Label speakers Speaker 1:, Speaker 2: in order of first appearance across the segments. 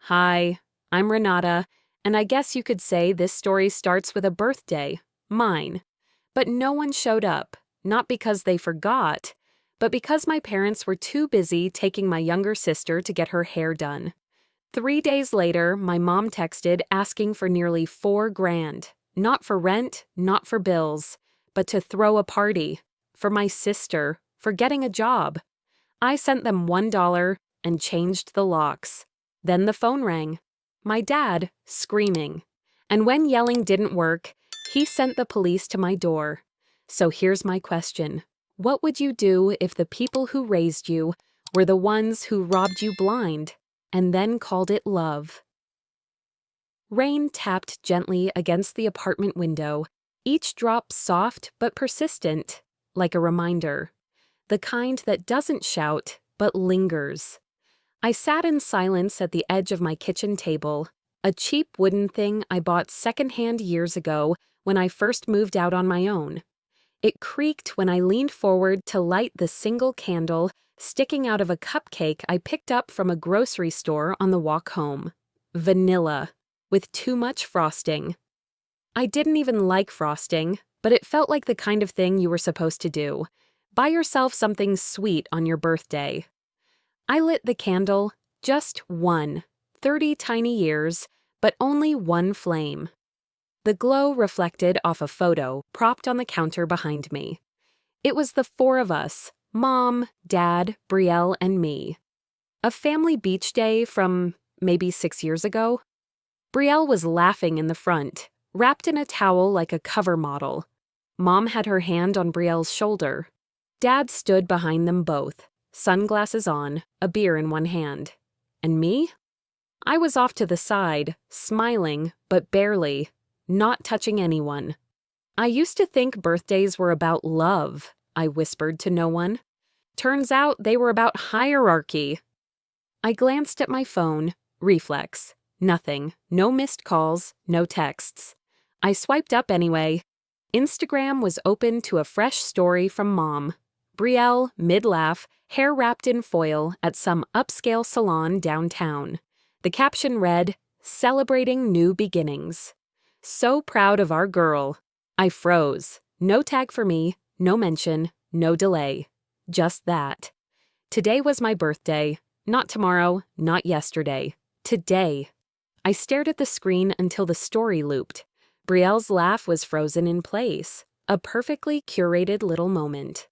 Speaker 1: Hi, I'm Renata, and I guess you could say this story starts with a birthday, mine. But no one showed up, not because they forgot, but because my parents were too busy taking my younger sister to get her hair done. 3 days later, my mom texted asking for nearly $4,000, not for rent, not for bills, but to throw a party, for my sister, for getting a job. I sent them $1 and changed the locks. Then the phone rang. My dad, screaming. And when yelling didn't work, he sent the police to my door. So here's my question. What would you do if the people who raised you were the ones who robbed you blind and then called it love? Rain tapped gently against the apartment window, each drop soft but persistent, like a reminder. The kind that doesn't shout, but lingers. I sat in silence at the edge of my kitchen table, a cheap wooden thing I bought secondhand years ago when I first moved out on my own. It creaked when I leaned forward to light the single candle sticking out of a cupcake I picked up from a grocery store on the walk home. Vanilla, with too much frosting. I didn't even like frosting, but it felt like the kind of thing you were supposed to do. Buy yourself something sweet on your birthday. I lit the candle, just one, 30 tiny years, but only one flame. The glow reflected off a photo propped on the counter behind me. It was the four of us, Mom, Dad, Brielle, and me. A family beach day from maybe 6 years ago. Brielle was laughing in the front, wrapped in a towel like a cover model. Mom had her hand on Brielle's shoulder. Dad stood behind them both, sunglasses on, a beer in one hand. And me? I was off to the side, smiling, but barely, not touching anyone. I used to think birthdays were about love, I whispered to no one. Turns out they were about hierarchy. I glanced at my phone, reflex. Nothing, no missed calls, no texts. I swiped up anyway. Instagram was open to a fresh story from Mom. Brielle, mid-laugh, hair wrapped in foil at some upscale salon downtown. The caption read, "Celebrating New Beginnings." So proud of our girl. I froze. No tag for me, no mention, no delay. Just that. Today was my birthday. Not tomorrow, not yesterday. Today. I stared at the screen until the story looped. Brielle's laugh was frozen in place. A perfectly curated little moment.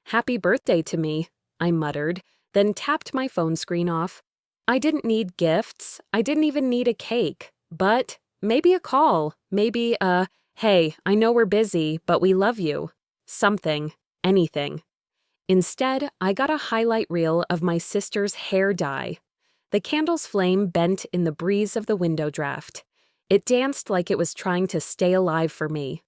Speaker 1: "Happy birthday to me," I muttered, then tapped my phone screen off. I didn't need gifts. I didn't even need a cake. But maybe a call. Maybe a, "Hey, I know we're busy, but we love you." Something. Anything. Instead, I got a highlight reel of my sister's hair dye. The candle's flame bent in the breeze of the window draft. It danced like it was trying to stay alive for me.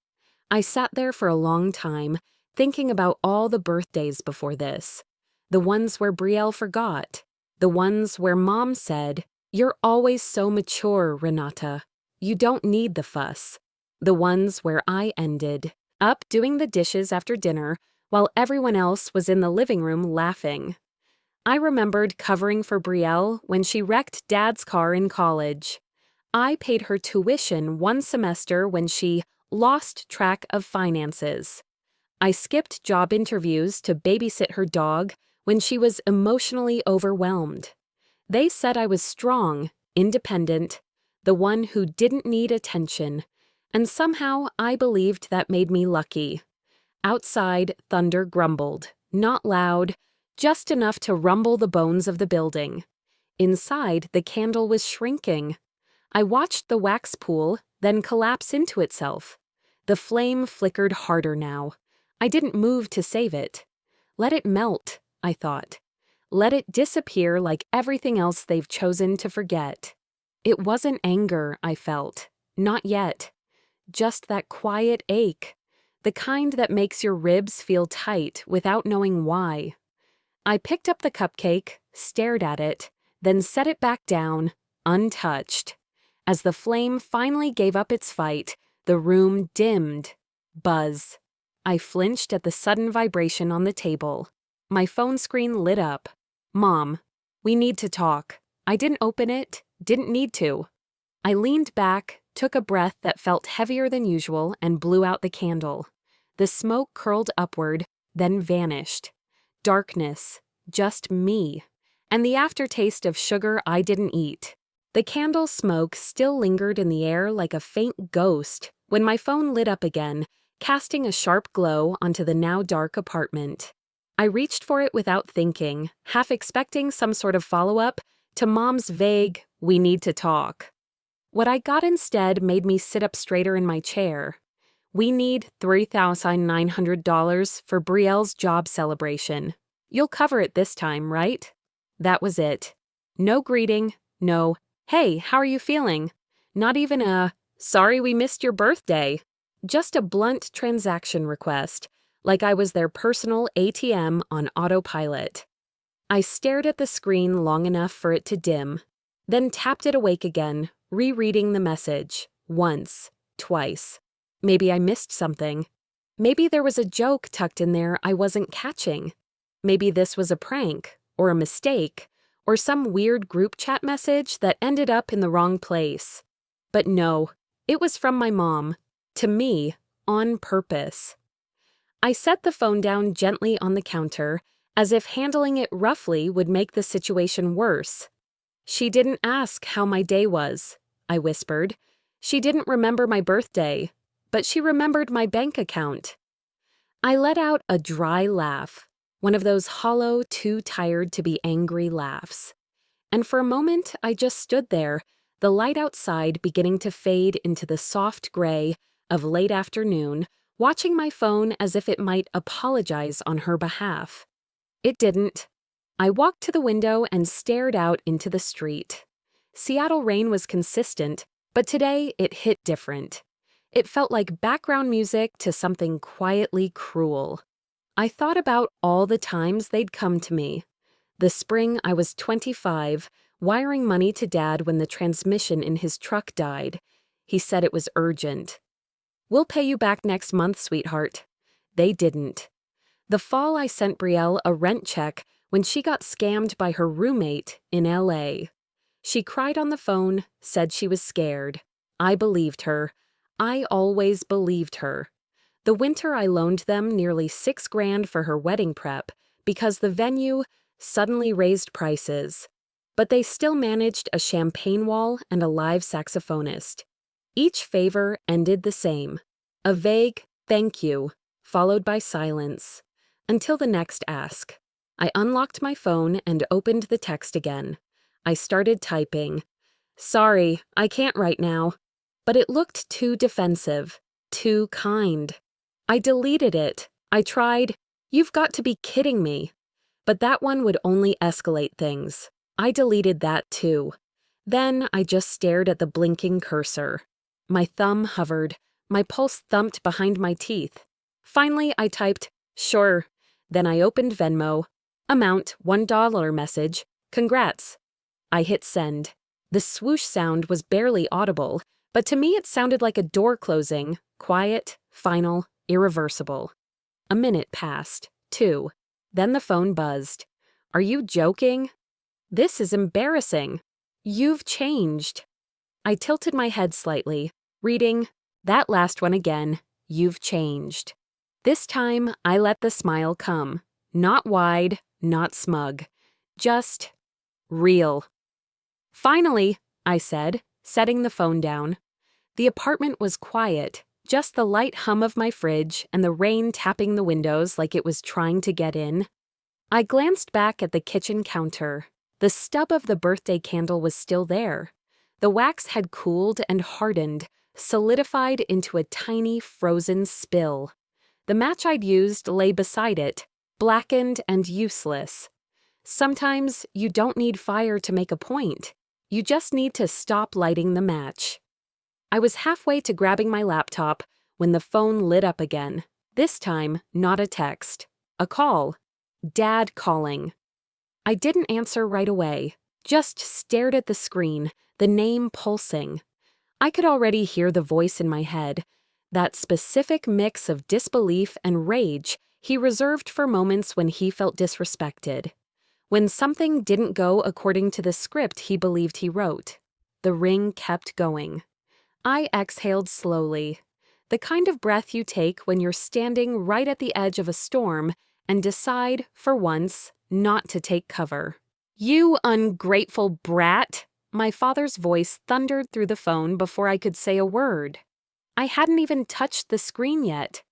Speaker 1: I sat there for a long time, thinking about all the birthdays before this. The ones where Brielle forgot. The ones where Mom said, "You're always so mature, Renata. You don't need the fuss." The ones where I ended, up doing the dishes after dinner, while everyone else was in the living room laughing. I remembered covering for Brielle when she wrecked Dad's car in college. I paid her tuition one semester when she lost track of finances. I skipped job interviews to babysit her dog when she was emotionally overwhelmed. They said I was strong, independent, the one who didn't need attention, and somehow I believed that made me lucky. Outside, thunder grumbled, not loud, just enough to rumble the bones of the building. Inside, the candle was shrinking. I watched the wax pool, then collapse into itself. The flame flickered harder now. I didn't move to save it. Let it melt, I thought. Let it disappear like everything else they've chosen to forget. It wasn't anger I felt. Not yet. Just that quiet ache. The kind that makes your ribs feel tight without knowing why. I picked up the cupcake, stared at it, then set it back down, untouched. As the flame finally gave up its fight, the room dimmed. Buzz. I flinched at the sudden vibration on the table. My phone screen lit up. "Mom, we need to talk." I didn't open it, Didn't need to. I leaned back, took a breath that felt heavier than usual, and blew out the candle. The smoke curled upward, then vanished. Darkness. Just me. And the aftertaste of sugar I didn't eat. The candle smoke still lingered in the air like a faint ghost when my phone lit up again, casting a sharp glow onto the now dark apartment. I reached for it without thinking, half expecting some sort of follow-up to Mom's vague, "We need to talk." What I got instead made me sit up straighter in my chair. "We need $3,900 for Brielle's job celebration. You'll cover it this time, right?" That was it. No greeting, no, "Hey, how are you feeling?" Not even a, "Sorry we missed your birthday." Just a blunt transaction request, like I was their personal ATM on autopilot. I stared at the screen long enough for it to dim, then tapped it awake again, rereading the message, once, twice. Maybe I missed something. Maybe there was a joke tucked in there I wasn't catching. Maybe this was a prank, or a mistake, or some weird group chat message that ended up in the wrong place. But no, it was from my mom, to me, on purpose. I set the phone down gently on the counter, as if handling it roughly would make the situation worse. "She didn't ask how my day was," I whispered. "She didn't remember my birthday, but she remembered my bank account." I let out a dry laugh, one of those hollow, too tired to be angry laughs. And for a moment, I just stood there, the light outside beginning to fade into the soft gray of late afternoon, watching my phone as if it might apologize on her behalf. It didn't. I walked to the window and stared out into the street. Seattle rain was consistent, but today it hit different. It felt like background music to something quietly cruel. I thought about all the times they'd come to me. The spring I was 25, wiring money to Dad when the transmission in his truck died. He said it was urgent. "We'll pay you back next month, sweetheart." They didn't. The fall I sent Brielle a rent check when she got scammed by her roommate in LA. She cried on the phone, said she was scared. I believed her. I always believed her. The winter I loaned them nearly $6,000 for her wedding prep because the venue suddenly raised prices. But they still managed a champagne wall and a live saxophonist. Each favor ended the same. A vague "thank you," followed by silence. Until the next ask. I unlocked my phone and opened the text again. I started typing. "Sorry, I can't right now." But it looked too defensive, too kind. I deleted it. I tried, "You've got to be kidding me." But that one would only escalate things. I deleted that too. Then I just stared at the blinking cursor. My thumb hovered. My pulse thumped behind my teeth. Finally, I typed, "Sure." Then I opened Venmo. Amount $1 message. Congrats. I hit send. The swoosh sound was barely audible, but to me it sounded like a door closing, quiet, final, irreversible. A minute passed, 2. Then the phone buzzed. "Are you joking? This is embarrassing. You've changed." I tilted my head slightly, reading, "That last one again. You've changed." This time, I let the smile come. Not wide, not smug. Just real. "Finally," I said, setting the phone down. The apartment was quiet, just the light hum of my fridge and the rain tapping the windows like it was trying to get in. I glanced back at the kitchen counter. The stub of the birthday candle was still there. The wax had cooled and hardened, solidified into a tiny frozen spill. The match I'd used lay beside it, blackened and useless. Sometimes you don't need fire to make a point. You just need to stop lighting the match. I was halfway to grabbing my laptop when the phone lit up again. This time, not a text. A call. Dad calling. I didn't answer right away, just stared at the screen, the name pulsing. I could already hear the voice in my head, that specific mix of disbelief and rage he reserved for moments when he felt disrespected, when something didn't go according to the script he believed he wrote. the ring kept going. I exhaled slowly, the kind of breath you take when you're standing right at the edge of a storm and decide, for once, not to take cover. "You ungrateful brat!" My father's voice thundered through the phone before I could say a word. I hadn't even touched the screen yet.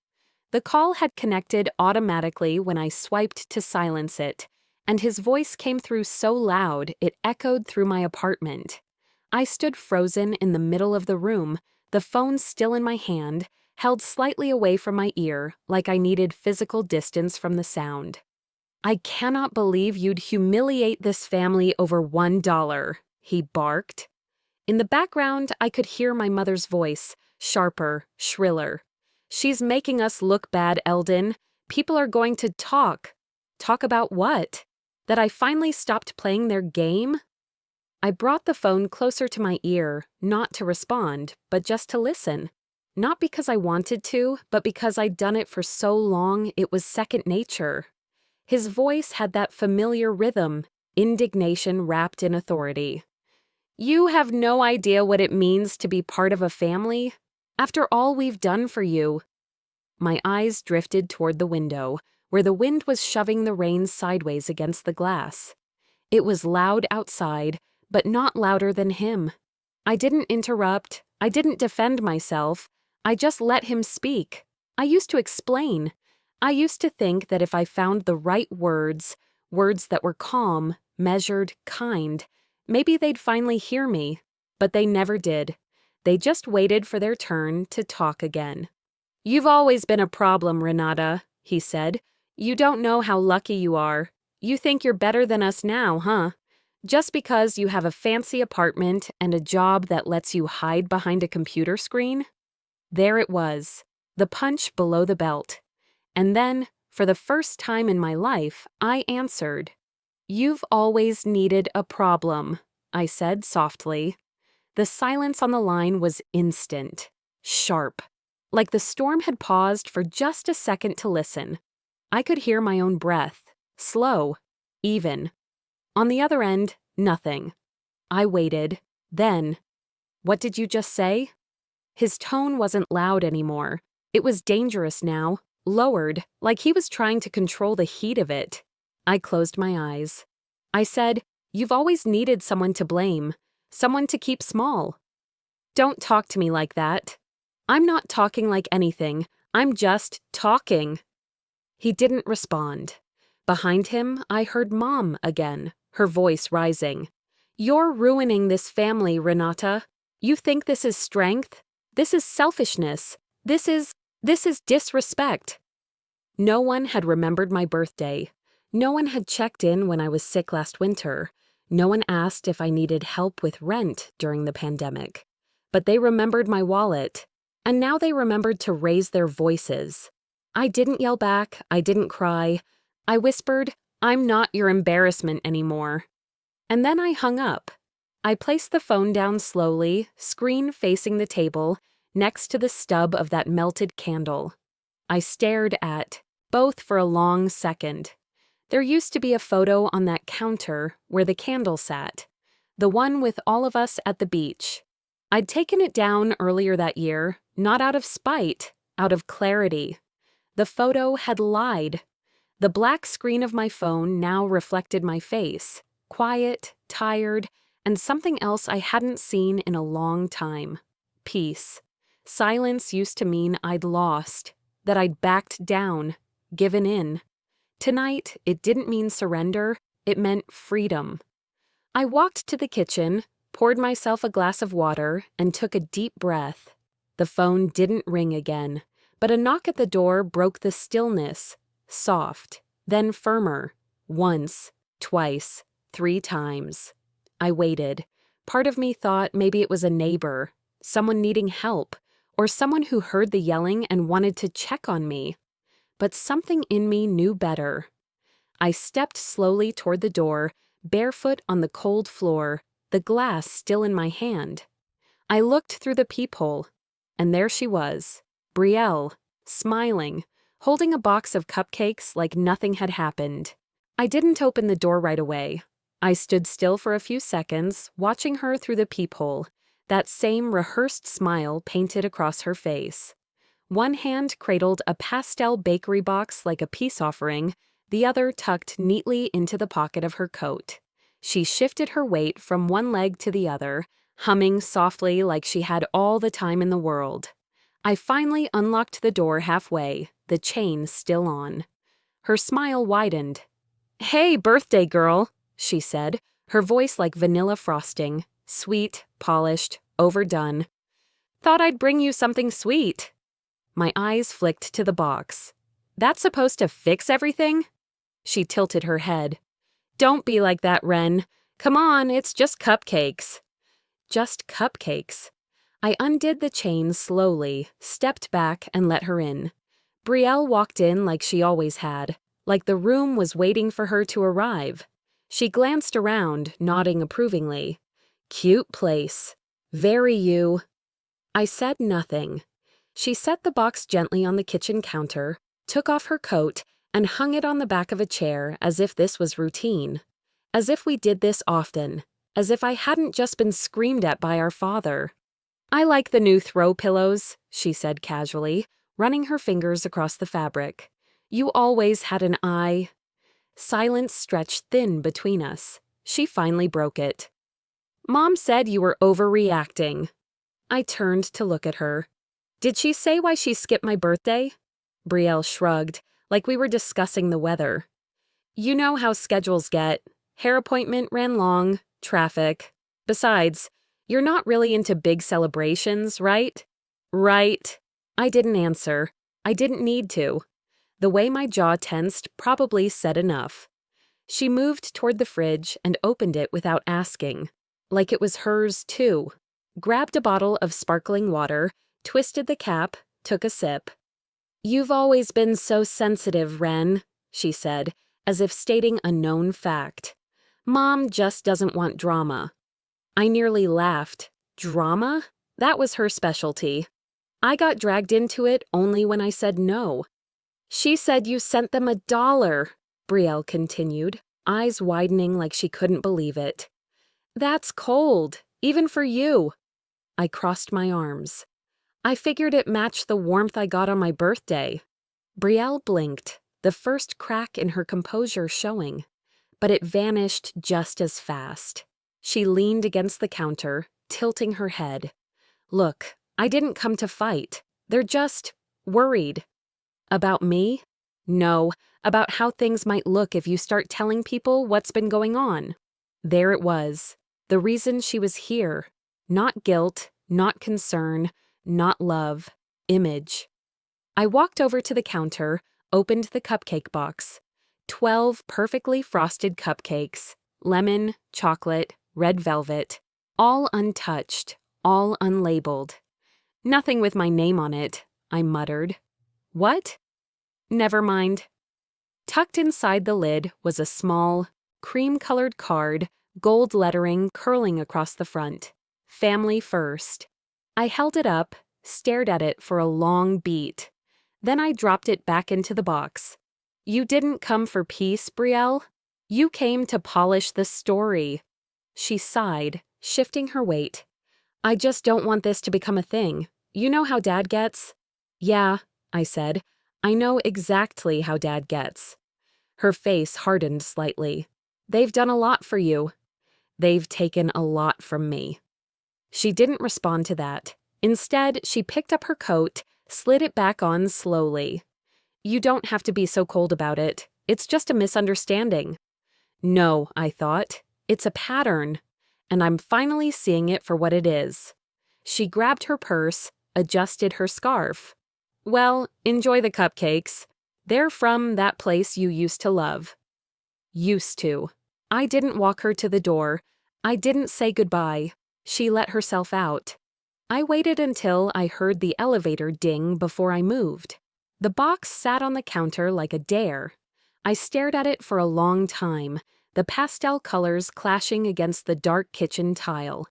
Speaker 1: The call had connected automatically when I swiped to silence it, and his voice came through so loud it echoed through my apartment. I stood frozen in the middle of the room, the phone still in my hand, held slightly away from my ear, like I needed physical distance from the sound. "I cannot believe you'd humiliate this family over $1, he barked. In the background, I could hear my mother's voice, sharper, shriller. "She's making us look bad, Eldon. People are going to talk." Talk about what? That I finally stopped playing their game? I brought the phone closer to my ear, not to respond, but just to listen. Not because I wanted to, but because I'd done it for so long it was second nature. His voice had that familiar rhythm, indignation wrapped in authority. "You have no idea what it means to be part of a family? After all we've done for you." My eyes drifted toward the window, where the wind was shoving the rain sideways against the glass. It was loud outside, but not louder than him. I didn't interrupt. I didn't defend myself. I just let him speak. I used to explain. I used to think that if I found the right words, words that were calm, measured, kind, maybe they'd finally hear me. But they never did. They just waited for their turn to talk again. "You've always been a problem, Renata," he said. "You don't know how lucky you are. You think you're better than us now, huh? Just because you have a fancy apartment and a job that lets you hide behind a computer screen?" There it was, the punch below the belt. And then, for the first time in my life, I answered. "You've always needed a problem," I said softly. The silence on the line was instant, sharp, like the storm had paused for just a second to listen. I could hear my own breath, slow, even. On the other end, nothing. I waited. Then, "What did you just say?" His tone wasn't loud anymore. It was dangerous now, lowered, like he was trying to control the heat of it. I closed my eyes. I said, "You've always needed someone to blame, someone to keep small." "Don't talk to me like that." "I'm not talking like anything. I'm just talking." He didn't respond. Behind him, I heard Mom again, her voice rising. "You're ruining this family, Renata. You think this is strength? This is selfishness. This is disrespect." No one had remembered my birthday. No one had checked in when I was sick last winter. No one asked if I needed help with rent during the pandemic. But they remembered my wallet. And now they remembered to raise their voices. I didn't yell back. I didn't cry. I whispered, "I'm not your embarrassment anymore." And then I hung up. I placed the phone down slowly, screen facing the table, next to the stub of that melted candle. I stared at both for a long second. There used to be a photo on that counter where the candle sat, the one with all of us at the beach. I'd taken it down earlier that year, not out of spite, out of clarity. The photo had lied. The black screen of my phone now reflected my face, quiet, tired, and something else I hadn't seen in a long time. Peace. Silence used to mean I'd lost, that I'd backed down, given in. Tonight, it didn't mean surrender, it meant freedom. I walked to the kitchen, poured myself a glass of water, and took a deep breath. The phone didn't ring again, but a knock at the door broke the stillness, soft, then firmer, once, twice, 3 times. I waited. Part of me thought maybe it was a neighbor, someone needing help, or someone who heard the yelling and wanted to check on me. But something in me knew better. I stepped slowly toward the door, barefoot on the cold floor, the glass still in my hand. I looked through the peephole, and there she was, Brielle, smiling, holding a box of cupcakes like nothing had happened. I didn't open the door right away. I stood still for a few seconds, watching her through the peephole, that same rehearsed smile painted across her face. One hand cradled a pastel bakery box like a peace offering, the other tucked neatly into the pocket of her coat. She shifted her weight from one leg to the other, humming softly like she had all the time in the world. I finally unlocked the door halfway, the chain still on. Her smile widened. "Hey, birthday girl," she said, her voice like vanilla frosting, sweet, polished, overdone. "Thought I'd bring you something sweet." My eyes flicked to the box. "That's supposed to fix everything?" She tilted her head. "Don't be like that, Ren. Come on, it's just cupcakes." Just cupcakes. I undid the chain slowly, stepped back, and let her in. Brielle walked in like she always had, like the room was waiting for her to arrive. She glanced around, nodding approvingly. "Cute place. Very you." I said nothing. She set the box gently on the kitchen counter, took off her coat, and hung it on the back of a chair as if this was routine. As if we did this often. As if I hadn't just been screamed at by our father. "I like the new throw pillows," she said casually, running her fingers across the fabric. "You always had an eye." Silence stretched thin between us. She finally broke it. "Mom said you were overreacting." I turned to look at her. "Did she say why she skipped my birthday?" Brielle shrugged, like we were discussing the weather. "You know how schedules get. Hair appointment ran long, traffic. Besides, you're not really into big celebrations, right?" "Right." I didn't answer. I didn't need to. The way my jaw tensed probably said enough. She moved toward the fridge and opened it without asking, like it was hers too. Grabbed a bottle of sparkling water, twisted the cap, took a sip. "You've always been so sensitive, Ren," she said, as if stating a known fact. "Mom just doesn't want drama." I nearly laughed. Drama? That was her specialty. I got dragged into it only when I said no. "She said you sent them $1, Brielle continued, eyes widening like she couldn't believe it. "That's cold, even for you." I crossed my arms. "I figured it matched the warmth I got on my birthday." Brielle blinked, the first crack in her composure showing. But it vanished just as fast. She leaned against the counter, tilting her head. "Look, I didn't come to fight. They're just worried." "About me?" "No, about how things might look if you start telling people what's been going on." There it was, the reason she was here. Not guilt, not concern, not love. Image. I walked over to the counter, opened the cupcake box. 12 perfectly frosted cupcakes. Lemon, chocolate, red velvet. All untouched, all unlabeled. "Nothing with my name on it," I muttered. "What?" "Never mind." Tucked inside the lid was a small, cream-colored card, gold lettering curling across the front. "Family first." I held it up, stared at it for a long beat. Then I dropped it back into the box. "You didn't come for peace, Brielle. You came to polish the story." She sighed, shifting her weight. "I just don't want this to become a thing. You know how Dad gets?" "Yeah," I said. "I know exactly how Dad gets." Her face hardened slightly. "They've done a lot for you." "They've taken a lot from me." She didn't respond to that. Instead, she picked up her coat, slid it back on slowly. "You don't have to be so cold about it. It's just a misunderstanding." No, I thought. It's a pattern. And I'm finally seeing it for what it is. She grabbed her purse, adjusted her scarf. "Well, enjoy the cupcakes. They're from that place you used to love." Used to. I didn't walk her to the door. I didn't say goodbye. She let herself out. I waited until I heard the elevator ding before I moved. The box sat on the counter like a dare. I stared at it for a long time, the pastel colors clashing against the dark kitchen tile.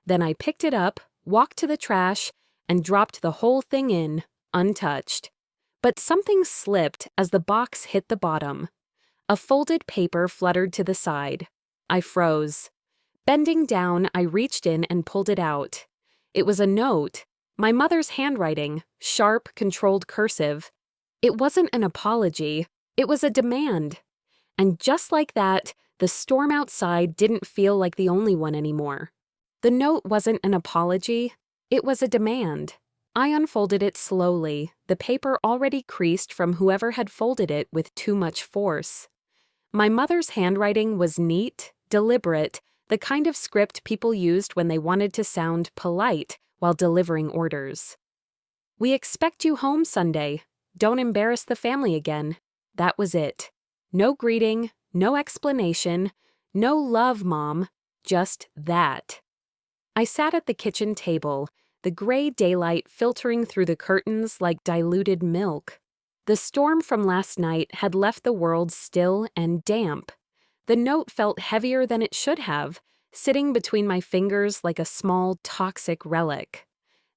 Speaker 1: Then I picked it up, walked to the trash, and dropped the whole thing in, untouched. But something slipped as the box hit the bottom. A folded paper fluttered to the side. I froze. Bending down, I reached in and pulled it out. It was a note. My mother's handwriting, sharp, controlled cursive. It wasn't an apology. It was a demand. And just like that, the storm outside didn't feel like the only one anymore. The note wasn't an apology. It was a demand. I unfolded it slowly, the paper already creased from whoever had folded it with too much force. My mother's handwriting was neat, deliberate, the kind of script people used when they wanted to sound polite while delivering orders. "We expect you home Sunday. Don't embarrass the family again." That was it. No greeting, no explanation, no love, Mom, just that. I sat at the kitchen table, the gray daylight filtering through the curtains like diluted milk. The storm from last night had left the world still and damp. The note felt heavier than it should have, sitting between my fingers like a small, toxic relic.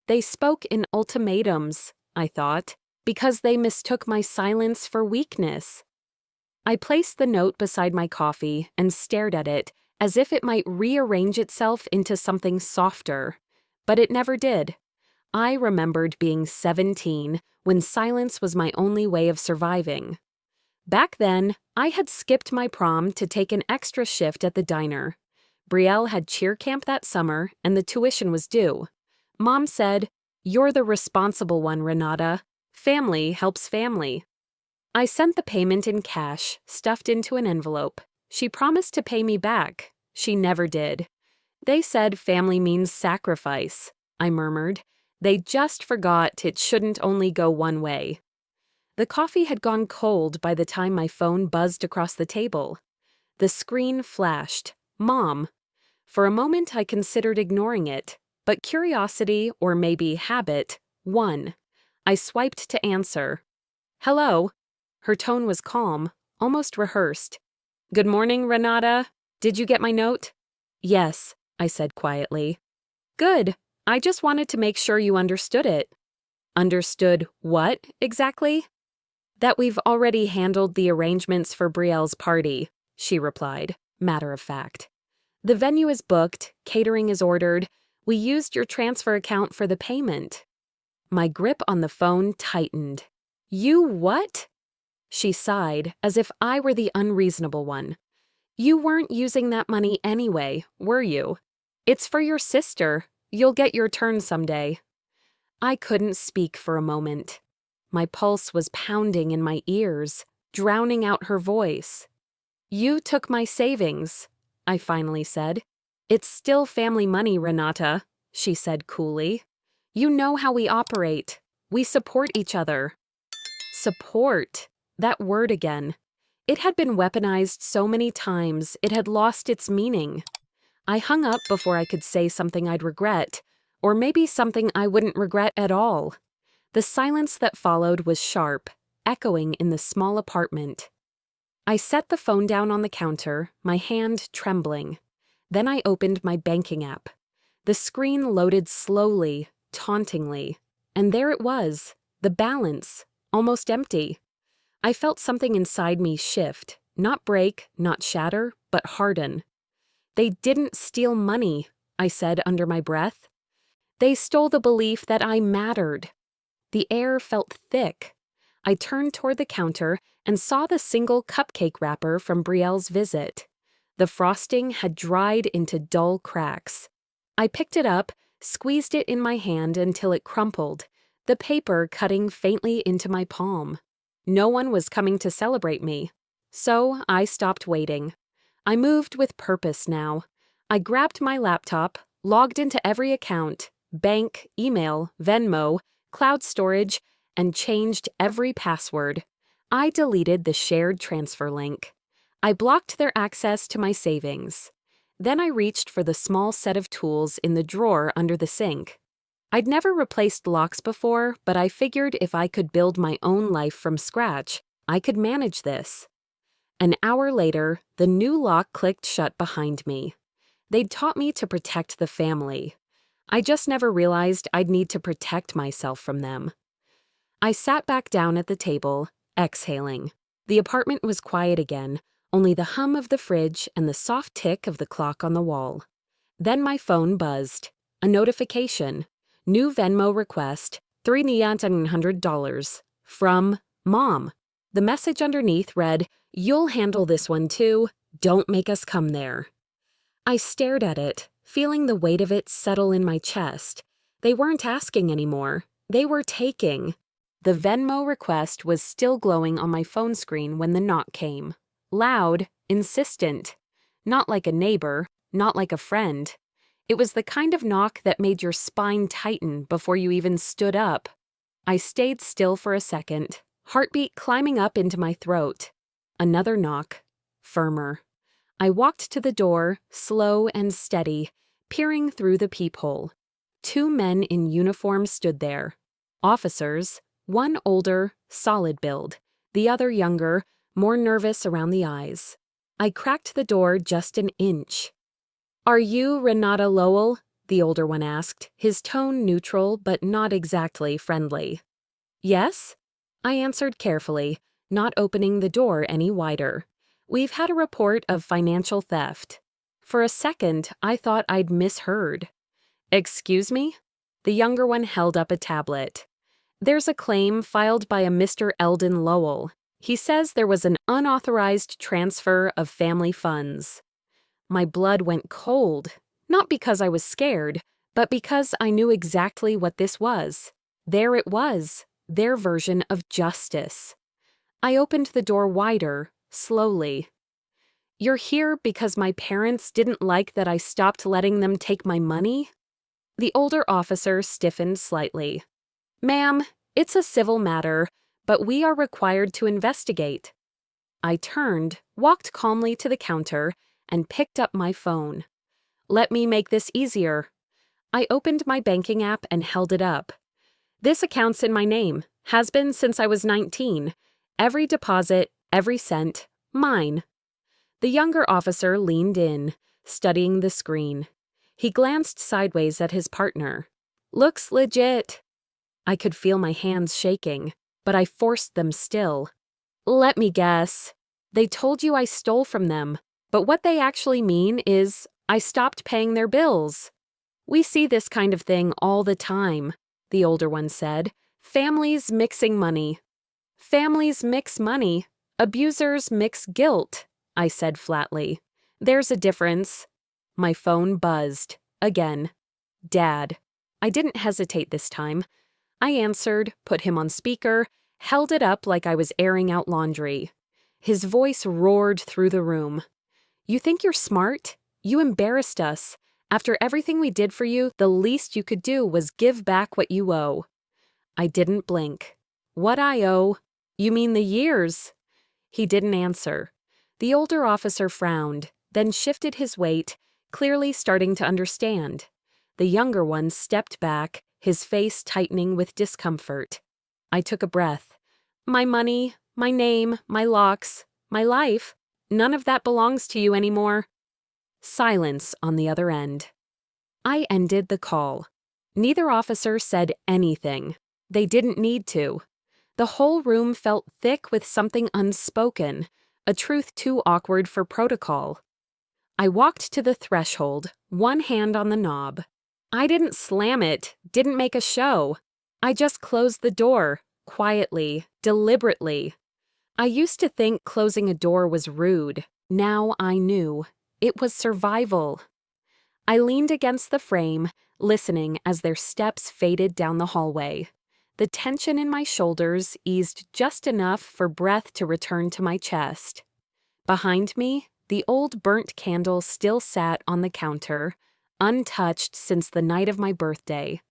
Speaker 1: They spoke in ultimatums, I thought, because they mistook my silence for weakness. I placed the note beside my coffee and stared at it as if it might rearrange itself into something softer. But it never did. I remembered being 17 when silence was my only way of surviving. Back then, I had skipped my prom to take an extra shift at the diner. Brielle had cheer camp that summer, and the tuition was due. Mom said, "You're the responsible one, Renata. Family helps family." I sent the payment in cash, stuffed into an envelope. She promised to pay me back. She never did. "They said family means sacrifice," I murmured. They just forgot it shouldn't only go one way. The coffee had gone cold by the time my phone buzzed across the table. The screen flashed. Mom. For a moment I considered ignoring it, but curiosity, or maybe habit, won. I swiped to answer. "Hello." Her tone was calm, almost rehearsed. "Good morning, Renata. Did you get my note?" "Yes," I said quietly. "Good. I just wanted to make sure you understood it." "Understood what, exactly?" "That we've already handled the arrangements for Brielle's party," she replied, matter of fact. "The venue is booked, catering is ordered. We used your transfer account for the payment." My grip on the phone tightened. "You what?" She sighed, as if I were the unreasonable one. "You weren't using that money anyway, were you? It's for your sister. You'll get your turn someday." I couldn't speak for a moment. My pulse was pounding in my ears, drowning out her voice. "You took my savings," I finally said. "It's still family money, Renata," she said coolly. "You know how we operate. We support each other." Support. That word again. It had been weaponized so many times, it had lost its meaning. I hung up before I could say something I'd regret, or maybe something I wouldn't regret at all. The silence that followed was sharp, echoing in the small apartment. I set the phone down on the counter, my hand trembling. Then I opened my banking app. The screen loaded slowly, tauntingly, and there it was, the balance, almost empty. I felt something inside me shift, not break, not shatter, but harden. "They didn't steal money," I said under my breath. "They stole the belief that I mattered." The air felt thick. I turned toward the counter and saw the single cupcake wrapper from Brielle's visit. The frosting had dried into dull cracks. I picked it up, squeezed it in my hand until it crumpled, the paper cutting faintly into my palm. No one was coming to celebrate me. So I stopped waiting. I moved with purpose now. I grabbed my laptop, logged into every account, bank, email, Venmo, cloud storage, and changed every password. I deleted the shared transfer link. I blocked their access to my savings. Then I reached for the small set of tools in the drawer under the sink. I'd never replaced locks before, but I figured if I could build my own life from scratch, I could manage this. An hour later, the new lock clicked shut behind me. They'd taught me to protect the family. I just never realized I'd need to protect myself from them. I sat back down at the table, exhaling. The apartment was quiet again, only the hum of the fridge and the soft tick of the clock on the wall. Then my phone buzzed. A notification. New Venmo request, $300. From Mom. The message underneath read, "You'll handle this one too. Don't make us come there." I stared at it, feeling the weight of it settle in my chest. They weren't asking anymore. They were taking. The Venmo request was still glowing on my phone screen when the knock came. Loud, insistent. Not like a neighbor, not like a friend. It was the kind of knock that made your spine tighten before you even stood up. I stayed still for a second, heartbeat climbing up into my throat. Another knock, firmer. I walked to the door, slow and steady, peering through the peephole. 2 men in uniform stood there. Officers, one older, solid build, the other younger, more nervous around the eyes. I cracked the door just an inch. "Are you Renata Lowell?" the older one asked, his tone neutral but not exactly friendly. "Yes?" I answered carefully, not opening the door any wider. "We've had a report of financial theft." For a second, I thought I'd misheard. "Excuse me?" The younger one held up a tablet. "There's a claim filed by a Mr. Eldon Lowell. He says there was an unauthorized transfer of family funds." My blood went cold, not because I was scared, but because I knew exactly what this was. There it was, their version of justice. I opened the door wider, slowly. "You're here because my parents didn't like that I stopped letting them take my money?" The older officer stiffened slightly. "Ma'am, it's a civil matter, but we are required to investigate." I turned, walked calmly to the counter, and picked up my phone. "Let me make this easier." I opened my banking app and held it up. "This account's in my name, has been since I was 19. Every deposit, every cent, mine." The younger officer leaned in, studying the screen. He glanced sideways at his partner. "Looks legit." I could feel my hands shaking, but I forced them still. "Let me guess. They told you I stole from them, but what they actually mean is I stopped paying their bills." "We see this kind of thing all the time," the older one said. "Families mixing money." "Families mix money. Abusers mix guilt," I said flatly. "There's a difference." My phone buzzed. Again. "Dad." I didn't hesitate this time. I answered, put him on speaker, held it up like I was airing out laundry. His voice roared through the room. "You think you're smart? You embarrassed us. After everything we did for you, the least you could do was give back what you owe." I didn't blink. "What I owe? You mean the years?" He didn't answer. The older officer frowned, then shifted his weight, clearly starting to understand. The younger one stepped back, his face tightening with discomfort. I took a breath. "My money, my name, my locks, my life, none of that belongs to you anymore." Silence on the other end. I ended the call. Neither officer said anything. They didn't need to. The whole room felt thick with something unspoken, a truth too awkward for protocol. I walked to the threshold, one hand on the knob. I didn't slam it, didn't make a show. I just closed the door, quietly, deliberately. I used to think closing a door was rude. Now I knew. It was survival. I leaned against the frame, listening as their steps faded down the hallway. The tension in my shoulders eased just enough for breath to return to my chest. Behind me, the old burnt candle still sat on the counter, untouched since the night of my birthday.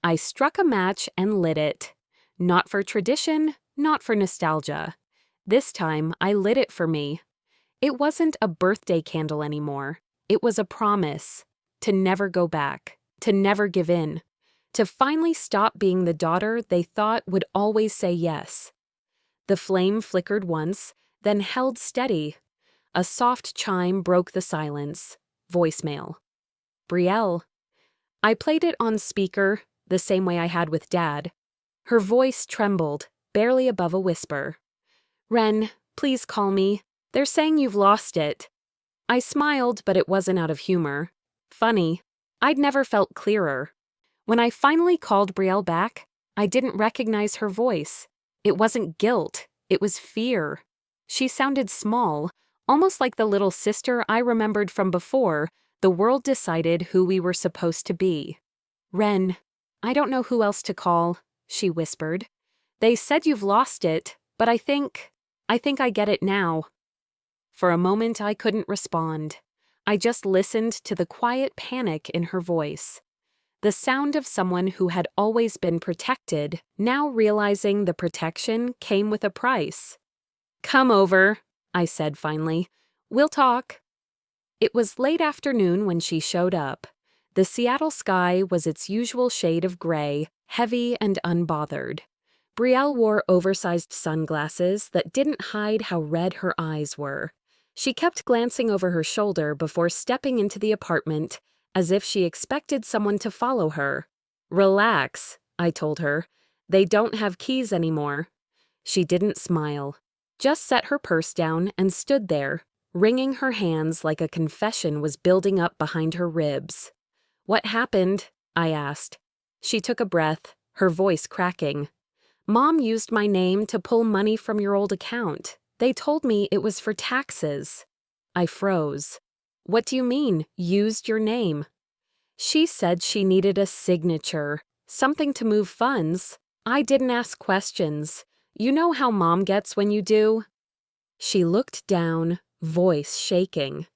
Speaker 1: I struck a match and lit it. Not for tradition, not for nostalgia. This time, I lit it for me. It wasn't a birthday candle anymore. It was a promise to never go back, to never give in, to finally stop being the daughter they thought would always say yes. The flame flickered once, then held steady. A soft chime broke the silence. Voicemail. "Brielle." I played it on speaker, the same way I had with Dad. Her voice trembled, barely above a whisper. "Ren, please call me. They're saying you've lost it. I smiled, but it wasn't out of humor. Funny. I'd never felt clearer. When I finally called Brielle back, I didn't recognize her voice. It wasn't guilt, it was fear. She sounded small, almost like the little sister I remembered from before the world decided who we were supposed to be. "Ren, I don't know who else to call," she whispered. "They said you've lost it, but I think I get it now." For a moment I couldn't respond. I just listened to the quiet panic in her voice. The sound of someone who had always been protected, now realizing the protection came with a price. "Come over," I said finally. "We'll talk." It was late afternoon when she showed up. The Seattle sky was its usual shade of gray, heavy and unbothered. Brielle wore oversized sunglasses that didn't hide how red her eyes were. She kept glancing over her shoulder before stepping into the apartment, as if she expected someone to follow her. "Relax," I told her. "They don't have keys anymore." She didn't smile, just set her purse down and stood there, wringing her hands like a confession was building up behind her ribs. "What happened?" I asked. She took a breath, her voice cracking. "Mom used my name to pull money from your old account. They told me it was for taxes." I froze. "What do you mean, used your name?" "She said she needed a signature, something to move funds. I didn't ask questions. You know how Mom gets when you do?" She looked down, voice shaking.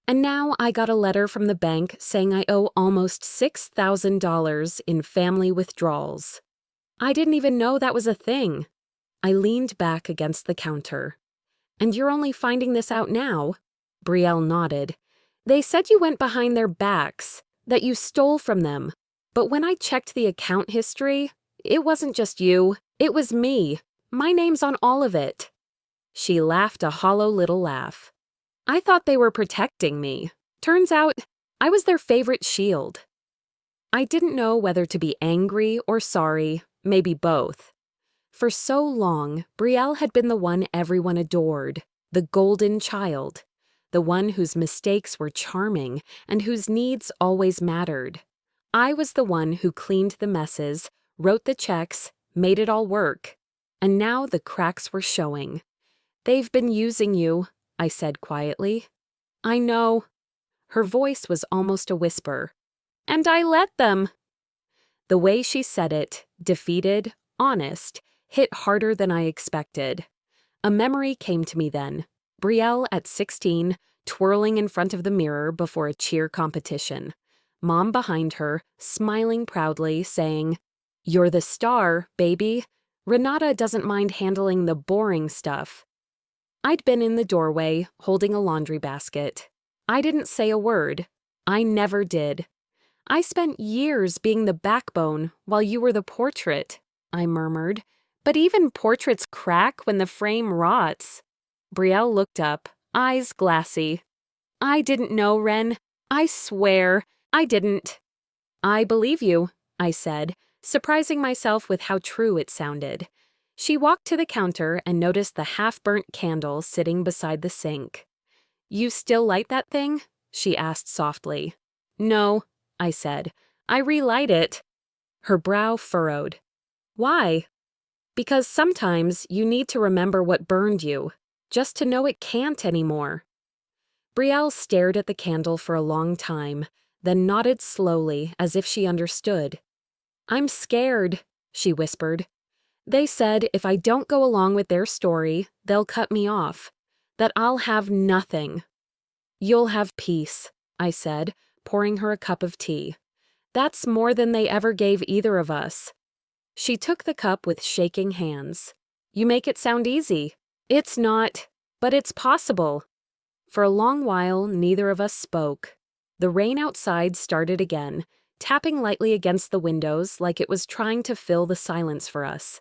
Speaker 1: "And now I got a letter from the bank saying I owe almost $6,000 in family withdrawals. I didn't even know that was a thing." I leaned back against the counter. "And you're only finding this out now?" Brielle nodded. "They said you went behind their backs, that you stole from them. But when I checked the account history, it wasn't just you, it was me. My name's on all of it." She laughed a hollow little laugh. "I thought they were protecting me. Turns out, I was their favorite shield." I didn't know whether to be angry or sorry, maybe both. For so long, Brielle had been the one everyone adored, the golden child, the one whose mistakes were charming and whose needs always mattered. I was the one who cleaned the messes, wrote the checks, made it all work. And now the cracks were showing. "They've been using you," I said quietly. "I know." Her voice was almost a whisper. "And I let them." The way she said it, defeated, honest, hit harder than I expected. A memory came to me then. Brielle at 16, twirling in front of the mirror before a cheer competition. Mom behind her, smiling proudly, saying, "You're the star, baby. Renata doesn't mind handling the boring stuff." I'd been in the doorway, holding a laundry basket. I didn't say a word. I never did. "I spent years being the backbone while you were the portrait," I murmured. "But even portraits crack when the frame rots." Brielle looked up, eyes glassy. "I didn't know, Ren. I swear, I didn't." "I believe you," I said, surprising myself with how true it sounded. She walked to the counter and noticed the half-burnt candle sitting beside the sink. "You still light that thing?" she asked softly. "No," I said. "I relight it." Her brow furrowed. "Why?" "Because sometimes you need to remember what burned you, just to know it can't anymore." Brielle stared at the candle for a long time, then nodded slowly as if she understood. "I'm scared," she whispered. "They said if I don't go along with their story, they'll cut me off, that I'll have nothing." "You'll have peace," I said, pouring her a cup of tea. "That's more than they ever gave either of us." She took the cup with shaking hands. "You make it sound easy." "It's not, but it's possible." For a long while, neither of us spoke. The rain outside started again, tapping lightly against the windows like it was trying to fill the silence for us.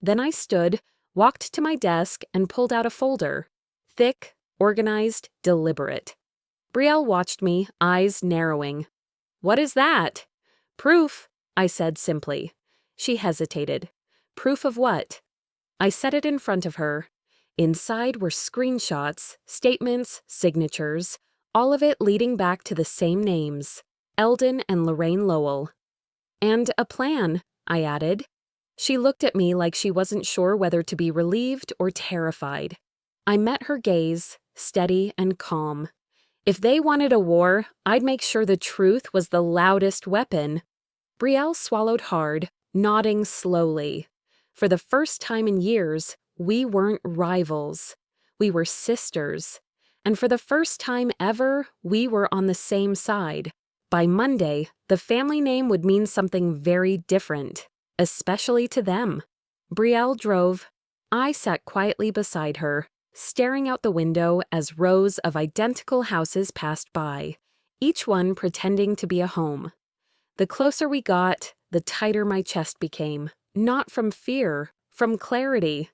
Speaker 1: Then I stood, walked to my desk, and pulled out a folder. Thick, organized, deliberate. Brielle watched me, eyes narrowing. "What is that?" "Proof," I said simply. She hesitated. "Proof of what?" I set it in front of her. Inside were screenshots, statements, signatures, all of it leading back to the same names, Eldon and Lorraine Lowell. And a plan, I added. She looked at me like she wasn't sure whether to be relieved or terrified. I met her gaze, steady and calm. If they wanted a war, I'd make sure the truth was the loudest weapon. Brielle swallowed hard, nodding slowly. For the first time in years, we weren't rivals. We were sisters. And for the first time ever, we were on the same side. By Monday, the family name would mean something very different, especially to them. Brielle drove. I sat quietly beside her, staring out the window as rows of identical houses passed by, each one pretending to be a home. The closer we got, the tighter my chest became, not from fear, from clarity.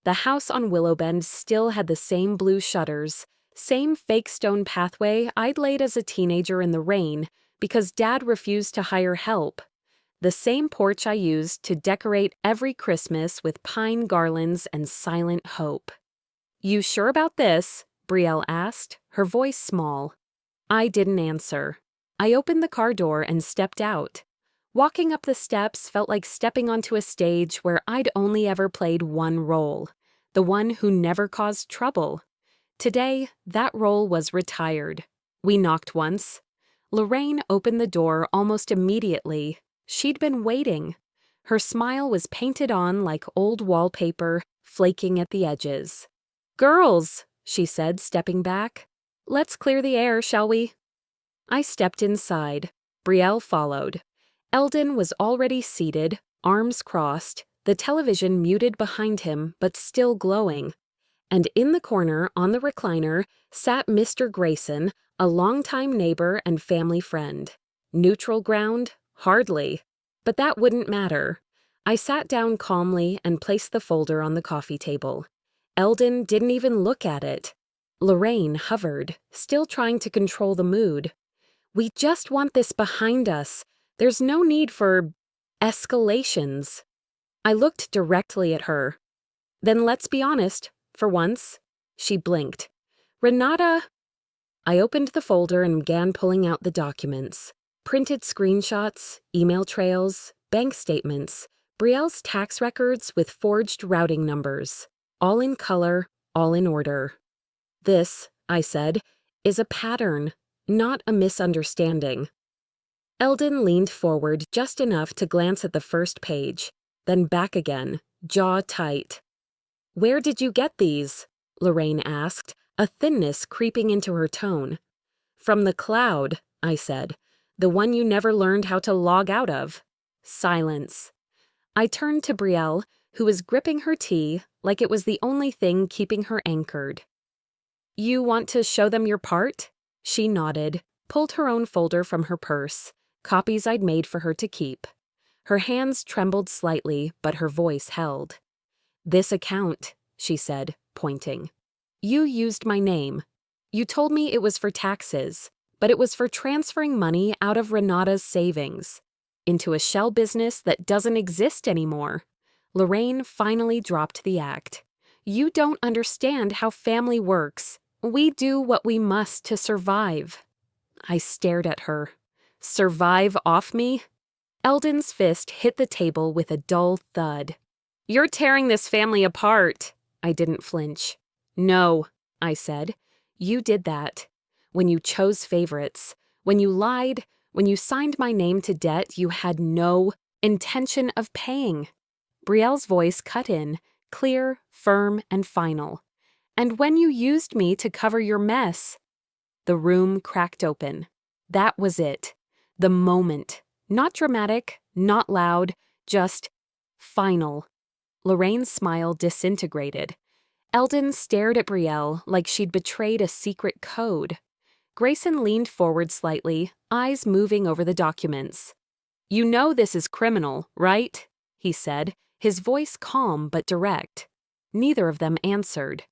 Speaker 1: The house on Willowbend still had the same blue shutters, same fake stone pathway I'd laid as a teenager in the rain because Dad refused to hire help. The same porch I used to decorate every Christmas with pine garlands and silent hope. "You sure about this?" Brielle asked, her voice small. I didn't answer. I opened the car door and stepped out. Walking up the steps felt like stepping onto a stage where I'd only ever played one role, the one who never caused trouble. Today, that role was retired. We knocked once. Lorraine opened the door almost immediately. She'd been waiting. Her smile was painted on like old wallpaper, flaking at the edges. "Girls," she said, stepping back. "Let's clear the air, shall we?" I stepped inside. Brielle followed. Eldon was already seated, arms crossed, the television muted behind him but still glowing. And in the corner, on the recliner, sat Mr. Grayson, a longtime neighbor and family friend. Neutral ground? Hardly. But that wouldn't matter. I sat down calmly and placed the folder on the coffee table. Eldon didn't even look at it. Lorraine hovered, still trying to control the mood. "We just want this behind us. There's no need for escalations." I looked directly at her. "Then let's be honest, for once." She blinked. "Renata—" I opened the folder and began pulling out the documents. Printed screenshots, email trails, bank statements, Brielle's tax records with forged routing numbers. All in color, all in order. "This," I said, "is a pattern, not a misunderstanding." Eldon leaned forward just enough to glance at the first page, then back again, jaw tight. "Where did you get these?" Lorraine asked, a thinness creeping into her tone. "From the cloud," I said, "the one you never learned how to log out of." Silence. I turned to Brielle, who was gripping her tea like it was the only thing keeping her anchored. "You want to show them your part?" She nodded, pulled her own folder from her purse, copies I'd made for her to keep. Her hands trembled slightly, but her voice held. "This account," she said, pointing. "You used my name. You told me it was for taxes, but it was for transferring money out of Renata's savings into a shell business that doesn't exist anymore." Lorraine finally dropped the act. "You don't understand how family works. We do what we must to survive." I stared at her. "Survive off me?" Eldon's fist hit the table with a dull thud. "You're tearing this family apart." I didn't flinch. "No," I said. "You did that. When you chose favorites, when you lied, when you signed my name to debt you had no intention of paying." Brielle's voice cut in, clear, firm, and final. "And when you used me to cover your mess." The room cracked open. That was it. The moment. Not dramatic, not loud, just final. Lorraine's smile disintegrated. Eldon stared at Brielle like she'd betrayed a secret code. Grayson leaned forward slightly, eyes moving over the documents. "You know this is criminal, right?" he said, his voice calm but direct. Neither of them answered.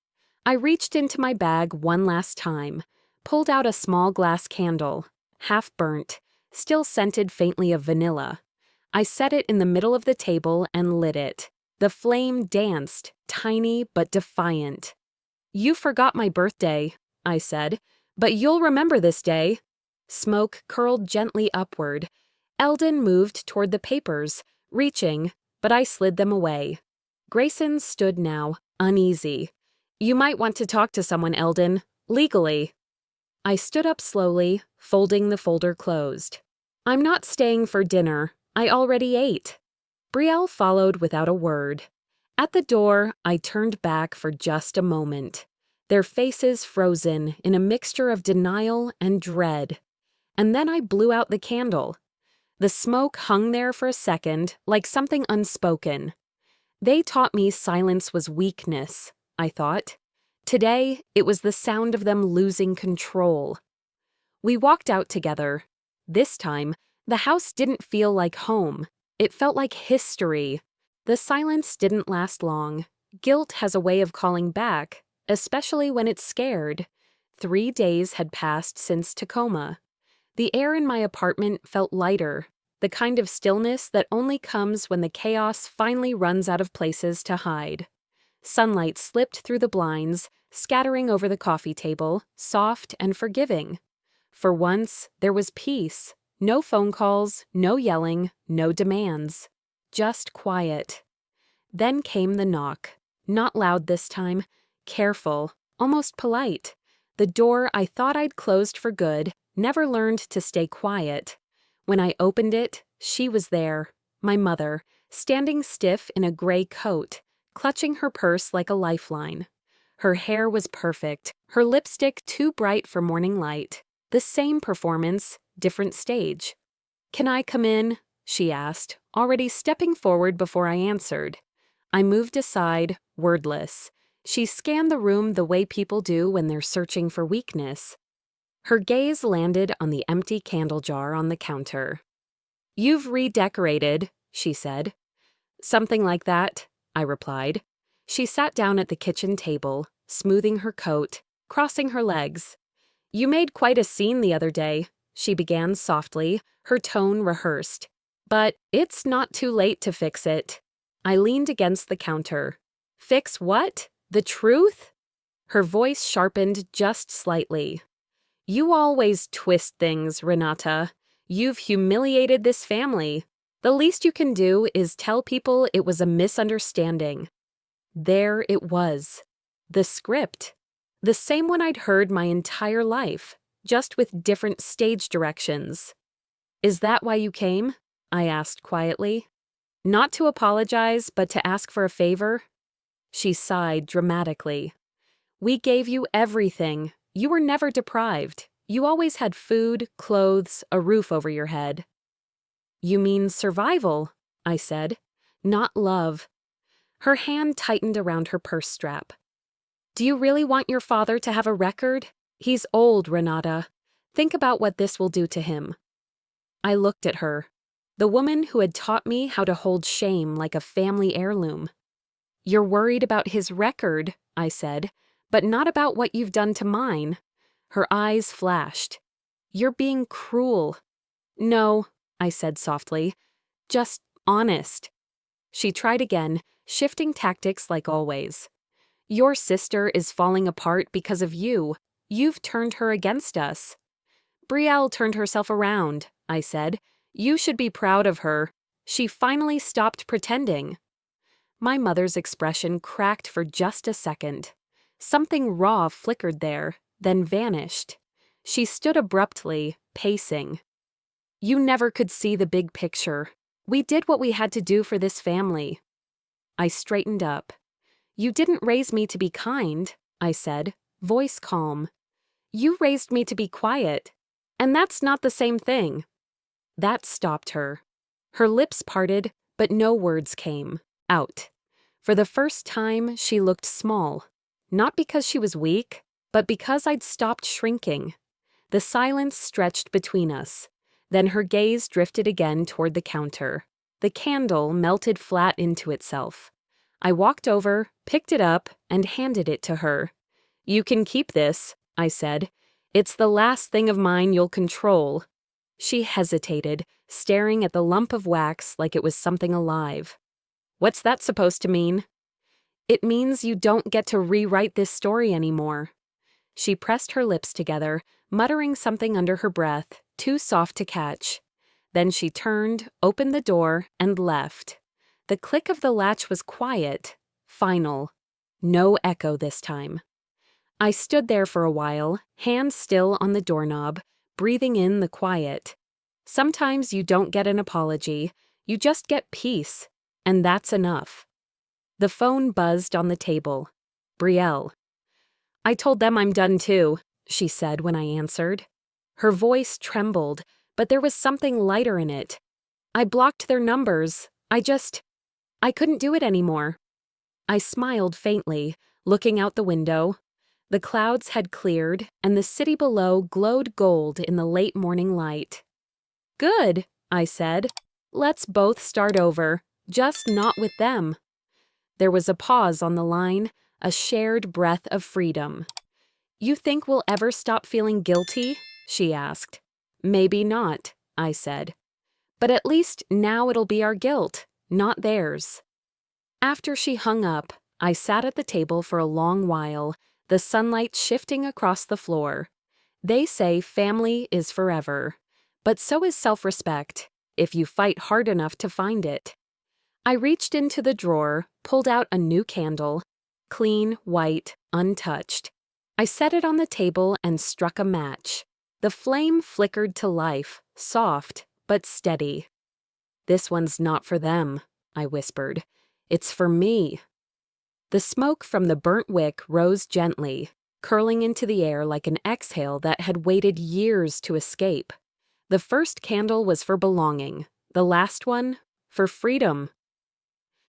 Speaker 1: I reached into my bag one last time, pulled out a small glass candle, half burnt, still scented faintly of vanilla. I set it in the middle of the table and lit it. The flame danced, tiny but defiant. "You forgot my birthday," I said, "but you'll remember this day." Smoke curled gently upward. Eldon moved toward the papers, reaching, but I slid them away. Grayson stood now, uneasy. "You might want to talk to someone, Eldon. Legally." I stood up slowly, folding the folder closed. "I'm not staying for dinner. I already ate." Brielle followed without a word. At the door, I turned back for just a moment, their faces frozen in a mixture of denial and dread. And then I blew out the candle. The smoke hung there for a second, like something unspoken. They taught me silence was weakness, I thought. Today, it was the sound of them losing control. We walked out together. This time, the house didn't feel like home. It felt like history. The silence didn't last long. Guilt has a way of calling back, especially when it's scared. 3 days had passed since Tacoma. The air in my apartment felt lighter, the kind of stillness that only comes when the chaos finally runs out of places to hide. Sunlight slipped through the blinds, scattering over the coffee table, soft and forgiving. For once, there was peace. No phone calls, no yelling, no demands. Just quiet. Then came the knock. Not loud this time. Careful, almost polite. The door I thought I'd closed for good never learned to stay quiet. When I opened it, she was there, my mother, standing stiff in a gray coat, clutching her purse like a lifeline. Her hair was perfect, her lipstick too bright for morning light. The same performance, different stage. "Can I come in?" she asked, already stepping forward before I answered. I moved aside, wordless. She scanned the room the way people do when they're searching for weakness. Her gaze landed on the empty candle jar on the counter. "You've redecorated," she said. "Something like that," I replied. She sat down at the kitchen table, smoothing her coat, crossing her legs. "You made quite a scene the other day," she began softly, her tone rehearsed. "But it's not too late to fix it." I leaned against the counter. "Fix what? The truth?" Her voice sharpened just slightly. "You always twist things, Renata. You've humiliated this family. The least you can do is tell people it was a misunderstanding." There it was. The script. The same one I'd heard my entire life, just with different stage directions. "Is that why you came?" I asked quietly. "Not to apologize, but to ask for a favor?" She sighed dramatically. "We gave you everything. You were never deprived. You always had food, clothes, a roof over your head." "You mean survival," I said, "not love." Her hand tightened around her purse strap. "Do you really want your father to have a record? He's old, Renata. Think about what this will do to him." I looked at her, the woman who had taught me how to hold shame like a family heirloom. "You're worried about his record," I said, "but not about what you've done to mine." Her eyes flashed. "You're being cruel." "No," I said softly, "just honest." She tried again, shifting tactics like always. "Your sister is falling apart because of you. You've turned her against us." "Brielle turned herself around," I said. "You should be proud of her. She finally stopped pretending." My mother's expression cracked for just a second. Something raw flickered there, then vanished. She stood abruptly, pacing. "You never could see the big picture. We did what we had to do for this family." I straightened up. "You didn't raise me to be kind," I said, voice calm. "You raised me to be quiet. And that's not the same thing." That stopped her. Her lips parted, but no words came out. For the first time, she looked small. Not because she was weak, but because I'd stopped shrinking. The silence stretched between us. Then her gaze drifted again toward the counter. The candle melted flat into itself. I walked over, picked it up, and handed it to her. "You can keep this," I said. "It's the last thing of mine you'll control." She hesitated, staring at the lump of wax like it was something alive. What's that supposed to mean? It means you don't get to rewrite this story anymore. She pressed her lips together, muttering something under her breath, too soft to catch. Then she turned, opened the door, and left. The click of the latch was quiet, final. No echo this time. I stood there for a while, hands still on the doorknob, breathing in the quiet. Sometimes you don't get an apology, you just get peace, and that's enough. The phone buzzed on the table. Brielle. I told them I'm done too, she said when I answered. Her voice trembled, but there was something lighter in it. I blocked their numbers. I couldn't do it anymore. I smiled faintly, looking out the window. The clouds had cleared, and the city below glowed gold in the late morning light. Good, I said. Let's both start over, just not with them. There was a pause on the line, a shared breath of freedom. You think we'll ever stop feeling guilty? She asked. Maybe not, I said. But at least now it'll be our guilt, not theirs. After she hung up, I sat at the table for a long while, the sunlight shifting across the floor. They say family is forever, but so is self-respect, if you fight hard enough to find it. I reached into the drawer, pulled out a new candle, clean, white, untouched. I set it on the table and struck a match. The flame flickered to life, soft but steady. This one's not for them, I whispered. It's for me. The smoke from the burnt wick rose gently, curling into the air like an exhale that had waited years to escape. The first candle was for belonging, the last one, for freedom.